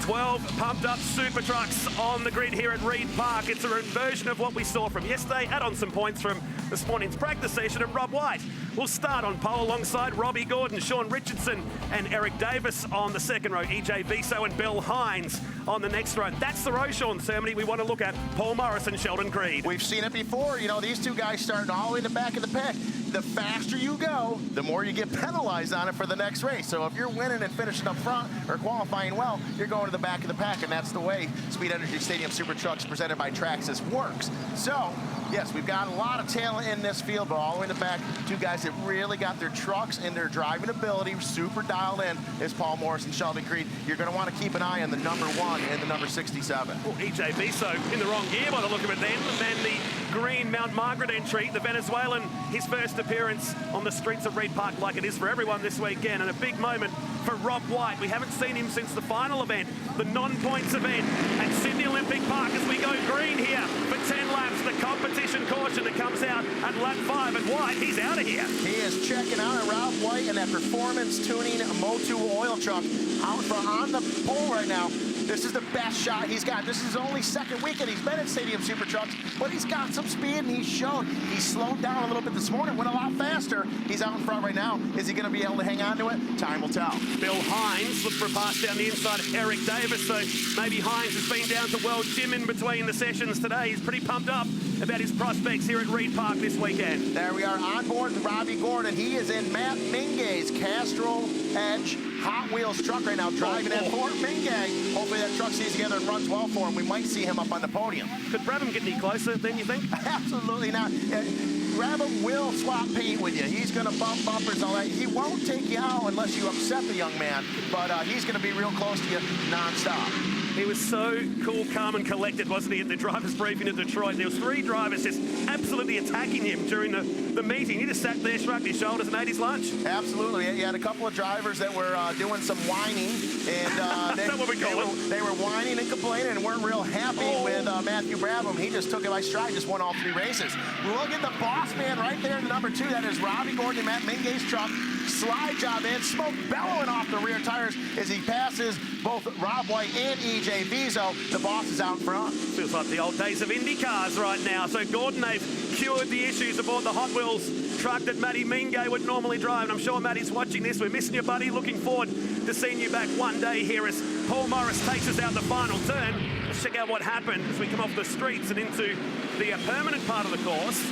12 pumped-up super trucks on the grid here at Reed Park. It's a version of what we saw from yesterday. Add on some points from this morning's practice session of Rob White. We'll start on pole alongside Robbie Gordon, Sean Richardson and Eric Davis on the second row. EJ Viso and Bill Hines on the next row. That's the row, Sean Cermony. We want to look at Paul Morris and Sheldon Creed. We've seen it before. You know, these two guys starting all the way in the back of the pack. The faster you go, the more you get penalized on it for the next race. So if you're winning and finishing up front or qualifying well, you're going to the back of the pack, and that's the way Speed Energy Stadium Super Trucks presented by Traxxas works. So, yes, we've got a lot of talent in this field, but all the way in the back, two guys that really got their trucks and their driving ability super dialed in is Paul Morris and Sheldon Creed. You're going to want to keep an eye on the number 1 and the number 67. Well, EJ Viso in the wrong gear by the look of it then. And then the green Mount Margaret entry, the Venezuelan, his first appearance on the streets of Reed Park like it is for everyone this weekend, and a big moment for Rob White. We haven't seen him since the final event, the non-points event at Sydney Olympic Park, as we go green here for 10 laps. The competition caution that comes out at lap 5, and White, he's out of here. He is checking out at Rob White in that performance tuning Motu oil truck out front on the pole right now. This is the best shot he's got. This is his only second weekend he's been at Stadium Super Trucks, but he's got some speed and he's shown. He slowed down a little bit this morning, went a lot faster. He's out in front right now. Is he going to be able to hang on to it? Time will tell. Bill Hines looked for a pass down the inside of Eric Davis, so maybe Hines has been down to World Gym in between the sessions today. He's pretty pumped up about his prospects here at Reed Park this weekend. There we are on board with Robbie Gordon. He is in Matt Mingay's Castrol Edge Hot Wheels truck right now, driving at Fort Mingay. Hopefully that truck stays together and runs well for him. We might see him up on the podium. Could Brabham get any closer then, you think? Absolutely not. Brabham will swap paint with you. He's going to bump bumpers and all that. He won't take you out unless you upset the young man, but he's going to be real close to you nonstop. He was so cool, calm and collected, wasn't he, at the drivers' briefing in Detroit? There was 3 drivers just absolutely attacking him during the meeting. He just sat there, shrugged his shoulders and ate his lunch. Absolutely. You had a couple of drivers that were doing some whining, and they were whining and complaining and weren't real happy with Matthew Brabham. He just took it by stride, just won all 3 races. Look at the boss man right there in the number 2. That is Robbie Gordon and Matt Mingay's truck. Slide job in, smoke bellowing off the rear tires as he passes both Rob White and EJ Viso. The boss is out front. Feels like the old days of Indy cars right now. So Gordon, they've cured the issues aboard the Hot Wheels truck that Matty Mingay would normally drive. And I'm sure Matty's watching this. We're missing you, buddy. Looking forward to seeing you back one day here as Paul Morris takes us out the final turn. Let's check out what happened as we come off the streets and into the permanent part of the course.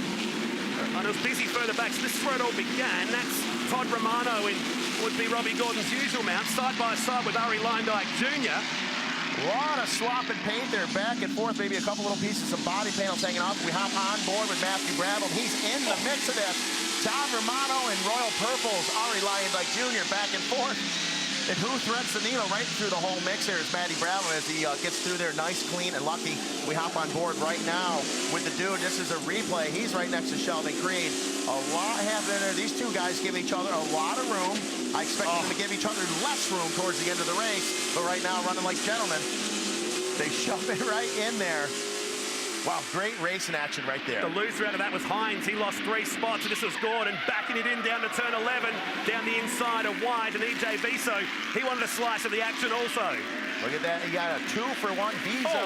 And it was busy further back, so this is where it all began. That's Todd Romano in would be Robbie Gordon's usual mount, side by side with Ari Leindyke Jr. A lot of swapping paint there, back and forth, maybe a couple little pieces of body panels hanging off. We hop on board with Matthew Brabham. He's in the mix of this. Todd Romano and Royal Purple's Ari Leindyke Jr. back and forth. And who threads the needle right through the whole mix here is Matty Brabham as he gets through there nice, clean, and lucky. We hop on board right now with the dude. This is a replay. He's right next to Sheldon Creed. A lot happening there. These two guys give each other a lot of room. I expect them to give each other less room towards the end of the race. But right now, running like gentlemen, they shove it right in there. Wow, great racing action right there. The loser out of that was Hines. He lost 3 spots, and this was Gordon backing it in down to turn 11, down the inside of White, and EJ Viso, he wanted a slice of the action also. Look at that, he got a 2-for-1 Viso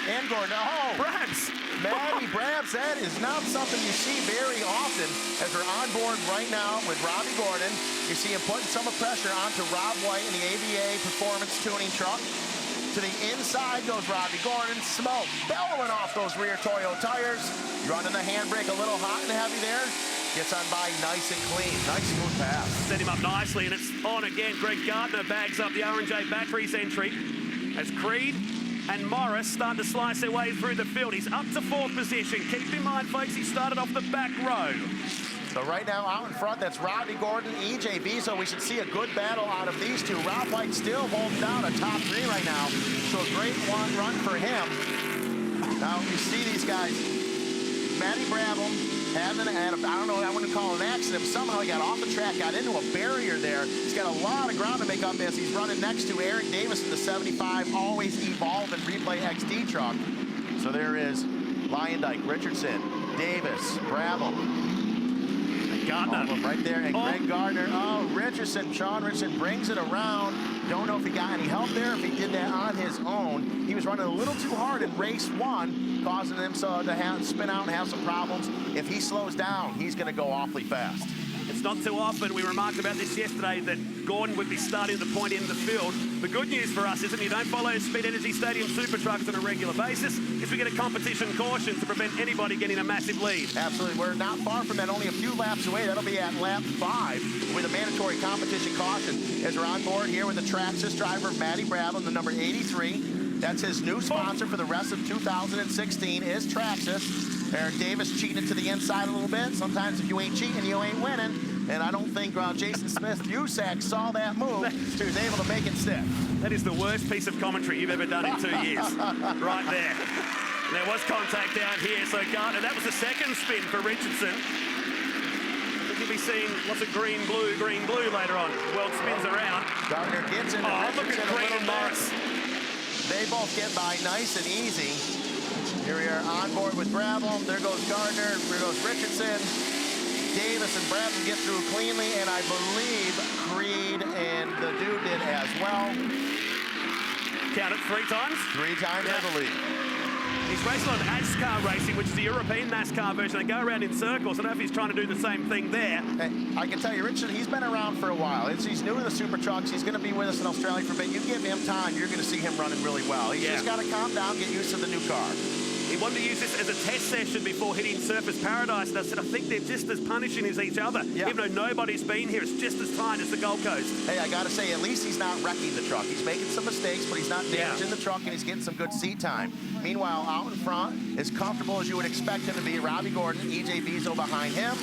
and Gordon. Oh, Brabs. Matty Brabs, that is not something you see very often as we're on board right now with Robbie Gordon. You see him putting some pressure onto Rob White in the AVA Performance Tuning truck. To the inside goes Robbie Gordon. Smoke bellowing off those rear Toyo tires. Running the handbrake a little hot and heavy there. Gets on by nice and clean. Nice smooth pass. Set him up nicely, and it's on again. Greg Gardner bags up the R&J Batteries entry as Creed and Morris start to slice their way through the field. He's up to 4th position. Keep in mind, folks, he started off the back row. So right now out in front, that's Robbie Gordon, EJ Viso. We should see a good battle out of these two. Rob White still holding down a top 3 right now. So a great run for him. Now you see these guys. Matty Brabham having I don't know, I wouldn't call it an accident. Somehow he got off the track, got into a barrier there. He's got a lot of ground to make up as he's running next to Eric Davis in the 75, always evolve and replay XD truck. So there is Leindyke, Richardson, Davis, Brabham. Gardner. All of them right there, and Oh. Greg Gardner. Oh, Sean Richardson brings it around. Don't know if he got any help there, if he did that on his own. He was running a little too hard in race 1, causing him to spin out and have some problems. If he slows down, he's going to go awfully fast. It's not too often, we remarked about this yesterday, that Gordon would be starting at the point end of the field. The good news for us isn't you don't follow Speed Energy Stadium Super Trucks on a regular basis, is we get a competition caution to prevent anybody getting a massive lead. Absolutely, we're not far from that, only a few laps away. That'll be at lap 5 with a mandatory competition caution. As we're on board here with the Traxxas driver, Matty Bradley, the number 83. That's his new sponsor for the rest of 2016 is Traxxas. Eric Davis cheating it to the inside a little bit. Sometimes if you ain't cheating, you ain't winning. And I don't think Jason Smith-Usack saw that move. He was able to make it stick. That is the worst piece of commentary you've ever done in 2 years. Right there. There was contact down here, so Gardner, that was the second spin for Richardson. I think you'll be seeing lots of green, blue later on. World spins around. Gardner gets into Look at Green and Morris. They both get by nice and easy. Here we are on board with Brabham. There goes Gardner. There goes Richardson. Davis and Bradley get through cleanly, and I believe Creed and the dude did as well. Count it 3 times? 3 times, Yeah. I believe. He's racing on NASCAR racing, which is the European NASCAR version. They go around in circles. I don't know if he's trying to do the same thing there. Hey, I can tell you, Richard, he's been around for a while. He's new to the Super Trucks. He's going to be with us in Australia for a bit. You give him time, you're going to see him running really well. He's just got to calm down, get used to the new car. He wanted to use this as a test session before hitting Surface Paradise, and I said, I think they're just as punishing as each other. Yeah. Even though nobody's been here, it's just as tight as the Gold Coast. Hey, I got to say, at least he's not wrecking the truck. He's making some mistakes, but he's not damaging the truck, and he's getting some good seat time. Meanwhile, out in front, as comfortable as you would expect him to be, Robbie Gordon, EJ Vizo behind him,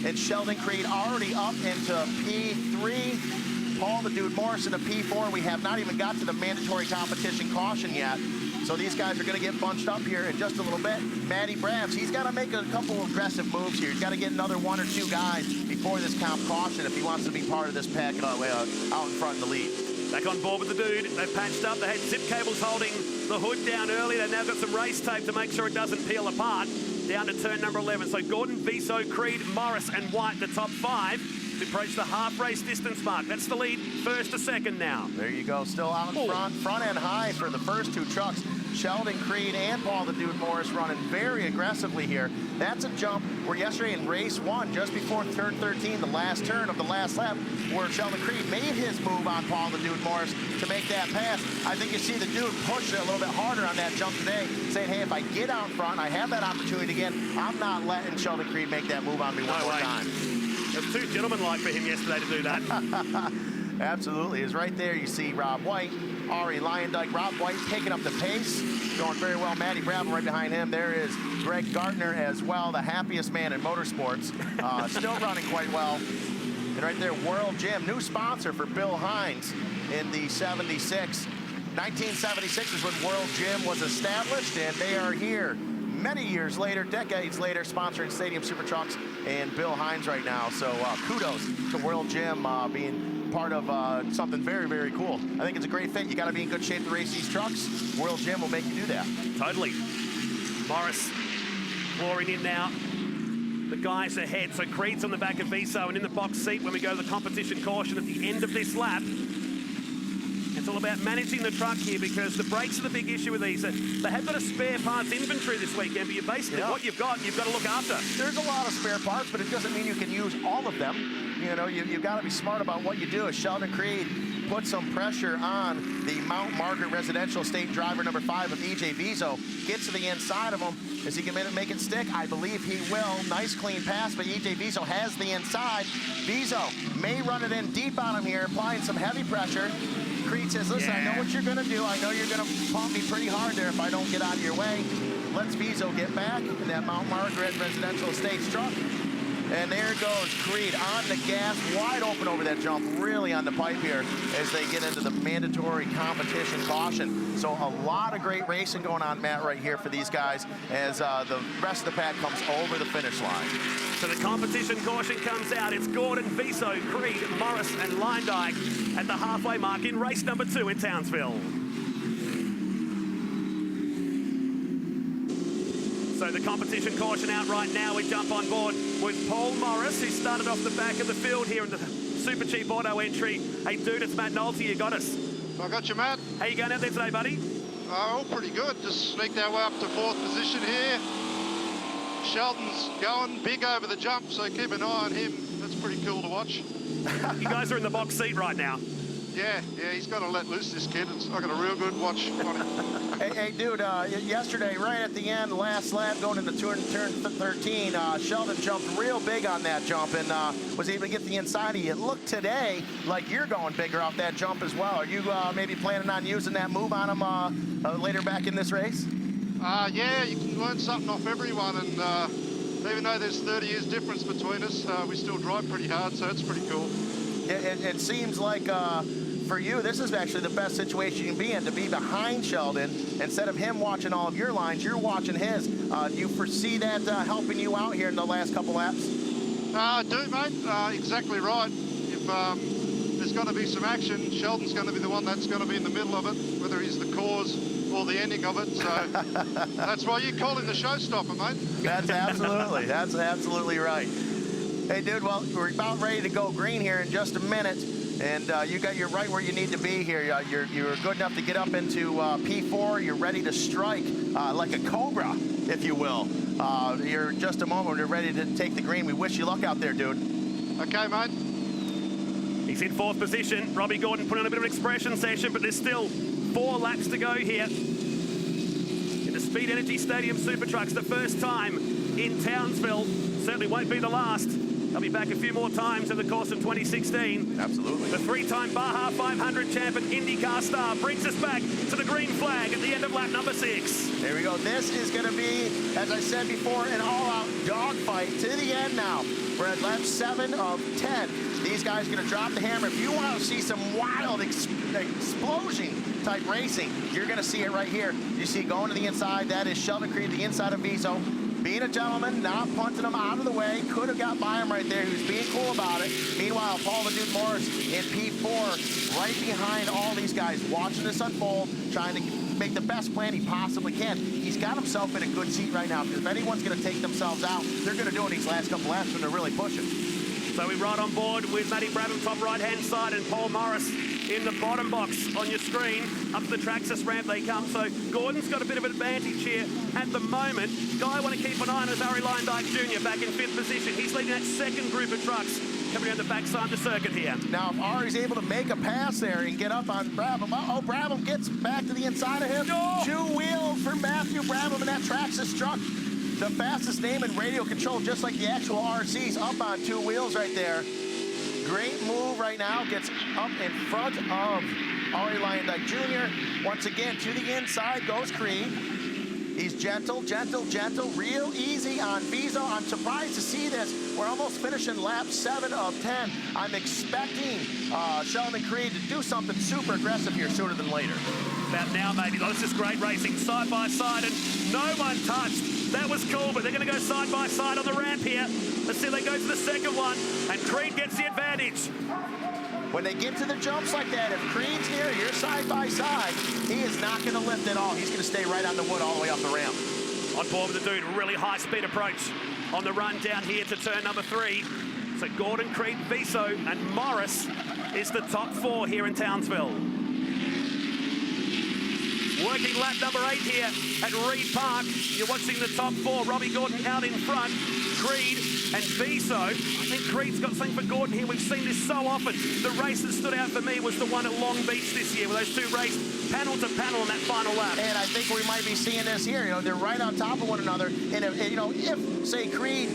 and Sheldon Creed already up into P3. Paul the Dude Morrison to P4. We have not even got to the mandatory competition caution yet. So these guys are going to get bunched up here in just a little bit. Matty Brabs, he's got to make a couple of aggressive moves here. He's got to get another 1 or 2 guys before this comp caution if he wants to be part of this pack out in front in the lead. Back on board with the dude. They've patched up. They had zip cables holding the hood down early. They've now got some race tape to make sure it doesn't peel apart. Down to turn number 11. So Gordon, Viso, Creed, Morris, and White, the top 5. To approach the half race distance mark. That's the lead, first to second now. There you go, still out in front and high for the first 2 trucks. Sheldon Creed and Paul the Dude Morris running very aggressively here. That's a jump where yesterday in race 1, just before turn 13, the last turn of the last lap, where Sheldon Creed made his move on Paul the Dude Morris to make that pass. I think you see the dude push it a little bit harder on that jump today, saying, hey, if I get out in front and I have that opportunity again, I'm not letting Sheldon Creed make that move on me one more time. It was too gentlemanlike for him yesterday to do that. Absolutely. Is right there. You see Rob White, Ari Lyondike. Rob White taking up the pace, going very well. Matty Brabham right behind him. There is Greg Gardner as well, the happiest man in motorsports. Still running quite well. And right there, World Gym, new sponsor for Bill Hines in the 76. 1976 is when World Gym was established, and they are here many years later, decades later, sponsoring Stadium Super Trucks and Bill Hines right now. So kudos to World Gym being part of something very, very cool. I think it's a great fit. You got to be in good shape to race these trucks. World Gym will make you do that. Totally. Morris clawing in now. The guys ahead. So Creed's on the back of Viso and in the box seat when we go to the competition caution at the end of this lap. It's all about managing the truck here because the brakes are the big issue with these. They have got a spare parts inventory this weekend, but basically what you've got to look after. There's a lot of spare parts, but it doesn't mean you can use all of them. You know, you've got to be smart about what you do. As Sheldon Creed put some pressure on the Mount Margaret Residential Estate driver number 5 of EJ Vizo. Gets to the inside of him. Is he going to make it stick? I believe he will. Nice clean pass, but EJ Vizo has the inside. Vizo may run it in deep on him here, applying some heavy pressure. Creed says, listen, I know what you're going to do. I know you're going to pump me pretty hard there if I don't get out of your way. Let's Vizo get back in that Mount Margaret Residential Estates truck. And there goes Creed on the gas, wide open over that jump, really on the pipe here as they get into the mandatory competition caution. So a lot of great racing going on, Matt, right here for these guys as the rest of the pack comes over the finish line. So the competition caution comes out. It's Gordon, Viso, Creed, Morris, and Lyondike at the halfway mark in race number 2 in Townsville. So So the competition caution out right now. We jump on board with Paul Morris, who started off the back of the field here in the super cheap auto entry. Hey, dude, it's Matt Nolte. You got us. I got you, Matt. How you going out there today, buddy? All pretty good. Just sneaked our way up to 4th position here. Sheldon's going big over the jump, so keep an eye on him. That's pretty cool to watch. You guys are in the box seat right now. Yeah, he's got to let loose, this kid. I got a real good watch on him. Hey, dude, yesterday, right at the end, last lap, going into turn 13, Sheldon jumped real big on that jump and was able to get the inside of you. It looked today like you're going bigger off that jump as well. Are you maybe planning on using that move on him later back in this race? Yeah, you can learn something off everyone, and even though there's 30 years difference between us, we still drive pretty hard, so it's pretty cool. It seems like for you, this is actually the best situation you can be in, to be behind Sheldon. Instead of him watching all of your lines, you're watching his. Do you foresee that helping you out here in the last couple laps? I do, mate. Exactly right. If there's going to be some action, Sheldon's going to be the one that's going to be in the middle of it, whether he's the cause or the ending of it. So that's why you call him the showstopper, mate. That's absolutely right. Hey, dude, well, we're about ready to go green here in just a minute. And you're right where you need to be here. You're good enough to get up into P4. You're ready to strike like a cobra, if you will. You're just a moment. You're ready to take the green. We wish you luck out there, dude. Okay, mate. He's in 4th position. Robbie Gordon put on a bit of an expression session, but there's still 4 laps to go here in the Speed Energy Stadium Super Trucks. The first time in Townsville. Certainly won't be the last. They'll be back a few more times in the course of 2016. Absolutely. The 3-time Baja 500 champ and IndyCar star brings us back to the green flag at the end of lap number 6. There we go. This is going to be, as I said before, an all-out dogfight to the end now. We're at lap 7 of 10. These guys are going to drop the hammer. If you want to see some wild explosion-type racing, you're going to see it right here. You see going to the inside. That is Sheldon Creed, the inside of Viso. Being a gentleman, not punting him out of the way. Could have got by him right there. He was being cool about it. Meanwhile, Paul the Dude Morris in P4, right behind all these guys, watching this unfold, trying to make the best plan he possibly can. He's got himself in a good seat right now, because if anyone's going to take themselves out, they're going to do it in these last couple laps when they're really pushing. So we ride on board with Matty Brabham top right-hand side and Paul Morris in the bottom box on your screen. Up to the Traxxas ramp they come. So Gordon's got a bit of an advantage here at the moment. Guy I want to keep an eye on is Ari Leindyke Jr. back in 5th position. He's leading that second group of trucks coming around the backside of the circuit here. Now, if Ari's able to make a pass there and get up on Brabham, Brabham gets back to the inside of him. Oh! 2 wheels for Matthew Brabham in that Traxxas truck. The fastest name in radio control, just like the actual RCs, up on 2 wheels right there. Great move right now, gets up in front of Ari Leindyke Jr. Once again, to the inside goes Creed. He's gentle, real easy on Viso. I'm surprised to see this. We're almost finishing lap 7 of 10. I'm expecting Sheldon Creed to do something super aggressive here sooner than later. About now, maybe. This is great racing, side by side, and no one touched. That was cool, but they're going to go side by side on the ramp here. Let's see, they go to the second one, and Creed gets the advantage. When they get to the jumps like that, if Creed's near, you're side by side, he is not going to lift at all. He's going to stay right on the wood all the way up the ramp. On board with the dude, really high speed approach on the run down here to turn number 3. So Gordon, Creed, Viso, and Morris is the top 4 here in Townsville. Working lap number 8 here at Reed Park. You're watching the top 4. Robbie Gordon out in front. Creed and Viso. I think Creed's got something for Gordon here. We've seen this so often. The race that stood out for me was the one at Long Beach this year, where those 2 raced panel to panel in that final lap. And I think we might be seeing this here. You know, they're right on top of one another. And if say, Creed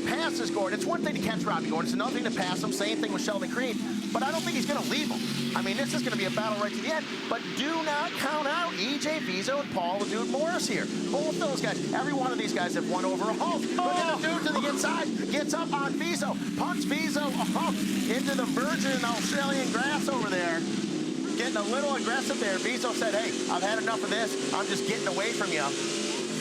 passes Gordon, it's one thing to catch Robbie Gordon. It's another thing to pass him. Same thing with Sheldon Creed. But I don't think he's going to leave him. I mean, this is going to be a battle right to the end. But do not count out EJ Viso and Paul the Dude Morris here. Both those guys. Every one of these guys have won over a hump. Look at the dude to the inside. Gets up on Viso. Punts Viso into the virgin Australian grass over there. Getting a little aggressive there. Viso said, hey, I've had enough of this. I'm just getting away from you.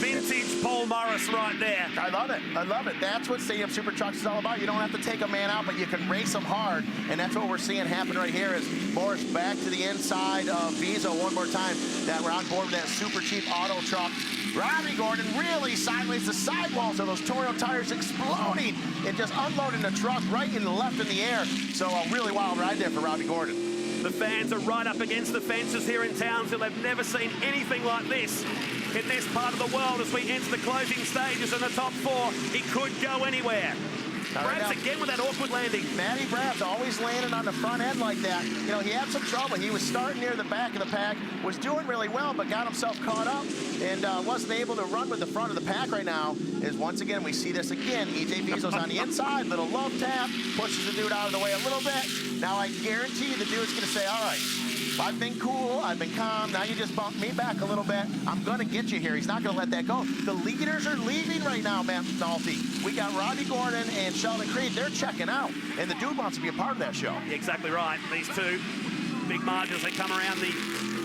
Vintage Paul Morris right there. I love it. I love it. That's what Stadium Super Trucks is all about. You don't have to take a man out, but you can race them hard. And that's what we're seeing happen right here is Morris back to the inside of Viso one more time. That we're on board with that super cheap auto truck. Robbie Gordon really sideways. The sidewalls of those Toro tires exploding and just unloading the truck right in the left in the air. So a really wild ride there for Robbie Gordon. The fans are right up against the fences here in Townsville. They've never seen anything like this in this part of the world as we enter the closing stages in the top 4. It could go anywhere. Brabs again with that awkward landing. Matty Brabs always landing on the front end like that. You know, he had some trouble. He was starting near the back of the pack, was doing really well, but got himself caught up and wasn't able to run with the front of the pack right now. Is once again, we see this again. EJ Bezo's on the inside, little love tap, pushes the dude out of the way a little bit. Now I guarantee you the dude's going to say, all right, I've been cool, I've been calm, now you just bumped me back a little bit. I'm gonna get you here. He's not gonna let that go. The leaders are leaving right now, Matt McNulty. We got Robbie Gordon and Sheldon Creed. They're checking out, and the dude wants to be a part of that show. Exactly right. These two big margins, they come around the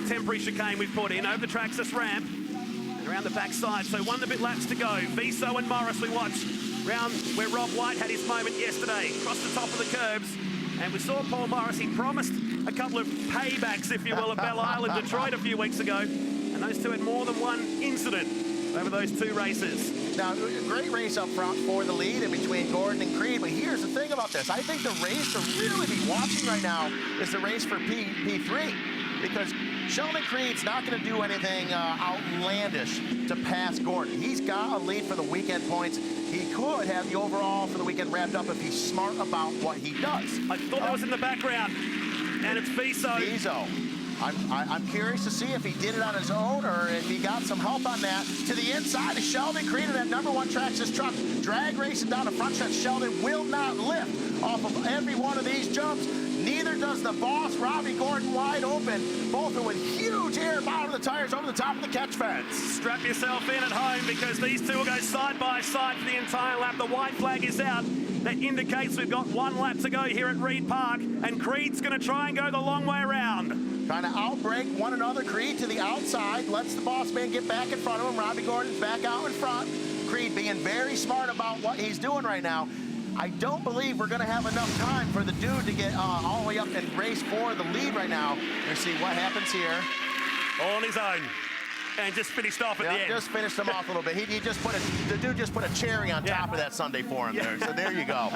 temporary chicane we've put in, over the Traxxas ramp, and around the backside. So 1 bit laps to go. Bezo and Morris we watched round where Rob White had his moment yesterday, across the top of the curbs. And we saw Paul Morris, he promised a couple of paybacks, if you will, at Belle Isle, Detroit a few weeks ago. And those two had more than one incident over those 2 races. Now, great race up front for the lead in between Gordon and Creed. But here's the thing about this. I think the race to really be watching right now is the race for P3. Because Sheldon Creed's not going to do anything outlandish to pass Gordon. He's got a lead for the weekend points. He could have the overall for the weekend wrapped up if he's smart about what he does. I thought that was in the background, and it's Bezo. Bezo. I'm curious to see if he did it on his own or if he got some help on that. To the inside of Sheldon Creed in that #1 Traxxas truck. Drag racing down the front stretch. Sheldon will not lift off of every one of these jumps. Neither does the boss, Robbie Gordon, wide open. Both are with huge air bottom of the tires over the top of the catch fence. Strap yourself in at home because these two will go side by side for the entire lap. The white flag is out. That indicates we've got 1 lap to go here at Reed Park, and Creed's going to try and go the long way around. Trying to outbrake one another. Creed to the outside, lets the boss man get back in front of him. Robbie Gordon's back out in front. Creed being very smart about what he's doing right now. I don't believe we're going to have enough time for the dude to get all the way up and race for the lead right now. Let's see what happens here. All on his own. And just finished off at the end. Just finished him off a little bit. He just put the dude just put a cherry on top of that Sunday for him there. So there you go.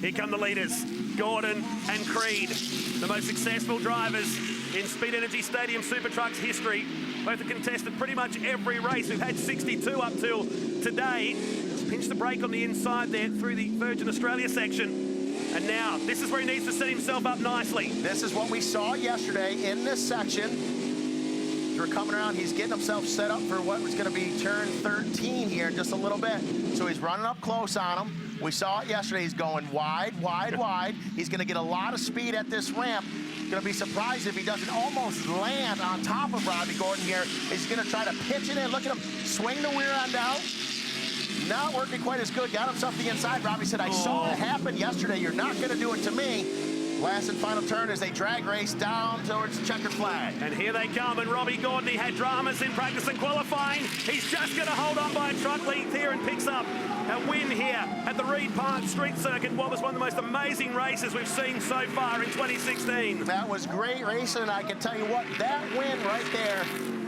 Here come the leaders, Gordon and Creed, the most successful drivers in Speed Energy Stadium Super Trucks history. Both have contested pretty much every race. We've had 62 up till today. Just pinched the brake on the inside there through the Virgin Australia section. And now, this is where he needs to set himself up nicely. This is what we saw yesterday in this section. We're coming around, he's getting himself set up for what was going to be turn 13 here in just a little bit. So he's running up close on him. We saw it yesterday. He's going wide, wide, wide. He's going to get a lot of speed at this ramp. Going to be surprised if he doesn't almost land on top of Robbie Gordon here. He's going to try to pitch it in. Look at him swing the rear end out. Not working quite as good. Got himself the inside. Robbie said, I saw it happen yesterday. You're not going to do it to me. Last and final turn as they drag race down towards the checkered flag. And here they come, and Robbie Gordon, he had dramas in practice and qualifying. He's just going to hold on by a truck length here and picks up a win here at the Reed Park Street Circuit. What was one of the most amazing races we've seen so far in 2016. That was great racing, and I can tell you what, that win right there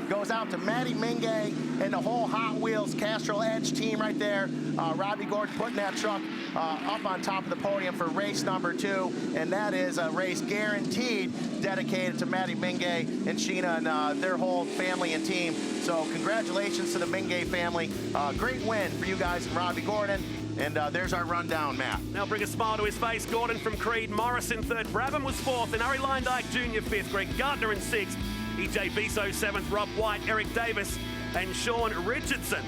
goes out to Matty Mingay and the whole Hot Wheels Castrol Edge team right there. Robbie Gordon putting that truck up on top of the podium for race #2, and that is a race guaranteed dedicated to Matty Mingay and Sheena and their whole family and team. So congratulations to the Mingay family. Great win for you guys and Robbie Gordon. And there's our rundown, Matt. Now bring a smile to his face. Gordon from Creed, Morris in 3rd, Brabham was 4th, and Harry Leindyke Jr. 5th, Greg Gardner in 6th, EJ Bezo 7th, Rob White, Eric Davis, and Sean Richardson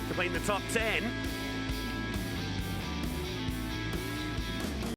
completing the top 10.